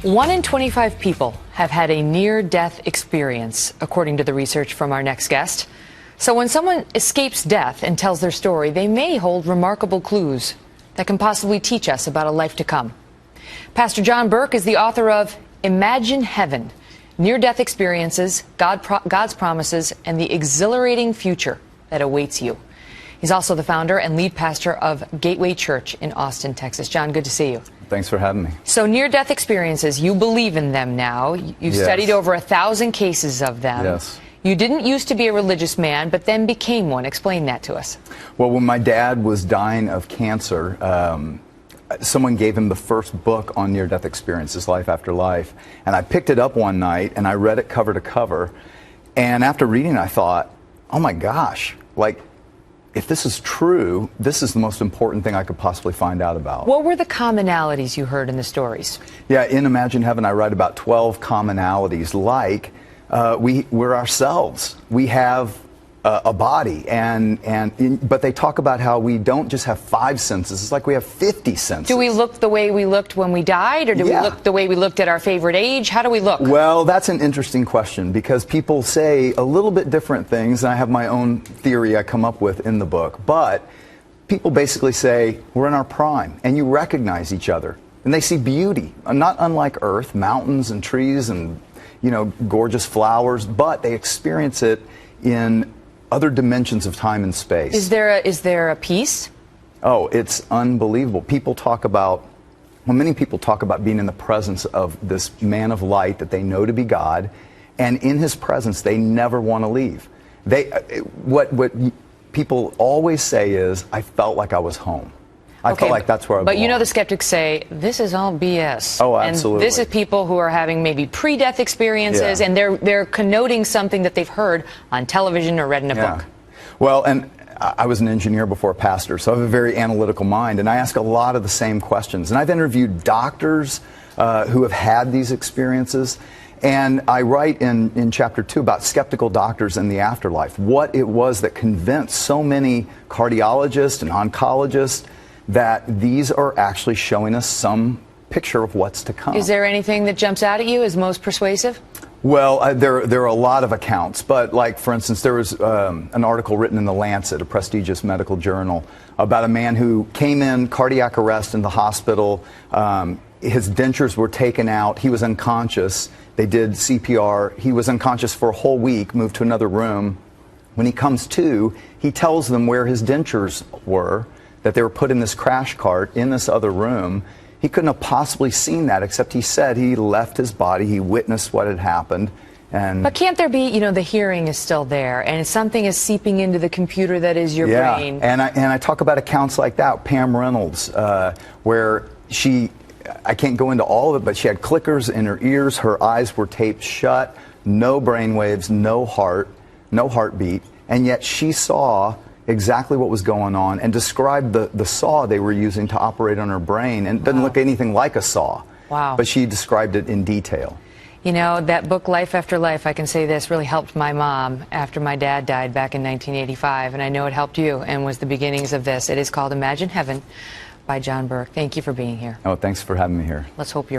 1 in 25 people have had a near-death experience, according to the research from our next guest. So when someone escapes death and tells their story, they may hold remarkable clues that can possibly teach us about a life to come. Pastor John Burke is the author of Imagine Heaven, Near-Death Experiences, God's Promises, and the Exhilarating Future that Awaits You. He's also the founder and lead pastor of Gateway Church in Austin, Texas. John, good to see you. Thanks for having me. So near-death experiences, you believe in them now. You've studied over 1,000 cases of them. Yes. You didn't used to be a religious man, but then became one. Explain that to us. Well, when my dad was dying of cancer, someone gave him the first book on near-death experiences, Life After Life. And I picked it up one night, and I read it cover to cover. And after reading it, I thought, oh my gosh, like, if this is true, this is the most important thing I could possibly find out about. What were the commonalities you heard in the stories? Yeah, in Imagine Heaven, I write about 12 commonalities, like we're ourselves. We have a body, but they talk about how we don't just have 5 senses. It's like we have 50 senses. Do we look the way we looked when we died, or do we look the way we looked at our favorite age? How do we look? Well, that's an interesting question, because people say a little bit different things, and I have my own theory I come up with in the book. But people basically say we're in our prime, and you recognize each other, and they see beauty, not unlike Earth, mountains and trees and, you know, gorgeous flowers, but they experience it in other dimensions of time and space. Is there a peace? Oh, it's unbelievable. People talk about, well, many people talk about being in the presence of this man of light that they know to be God, and in his presence they never want to leave. What people always say is, I felt like I was home. I felt like that's where I belong. But you know the skeptics say, this is all BS. Oh, absolutely. And this is people who are having maybe pre-death experiences, and they're connoting something that they've heard on television or read in a book. Well, and I was an engineer before a pastor, so I have a very analytical mind, and I ask a lot of the same questions. And I've interviewed doctors who have had these experiences, and I write in chapter 2 about skeptical doctors and the afterlife, what it was that convinced so many cardiologists and oncologists that these are actually showing us some picture of what's to come. Is there anything that jumps out at you as most persuasive? Well, there are a lot of accounts, but like, for instance, there was an article written in The Lancet, a prestigious medical journal, about a man who came in cardiac arrest in the hospital. His dentures were taken out. He was unconscious. They did CPR. He was unconscious for a whole week, moved to another room. When he comes to, he tells them where his dentures were, that they were put in this crash cart in this other room. He couldn't have possibly seen that, except he said he left his body, he witnessed what had happened. But can't there be, you know, the hearing is still there, and something is seeping into the computer that is your brain? And I talk about accounts like that. Pam Reynolds, where I can't go into all of it, but she had clickers in her ears, her eyes were taped shut, no brain waves, no heart, no heartbeat, and yet she saw exactly what was going on and described the saw they were using to operate on her brain, and it doesn't look anything like a saw. Wow. But she described it in detail. You know, that book, Life After Life, I can say this, really helped my mom after my dad died back in 1985, and I know it helped you and was the beginnings of this. It is called Imagine Heaven by John Burke. Thank you for being here. Oh, thanks for having me here. Let's hope you're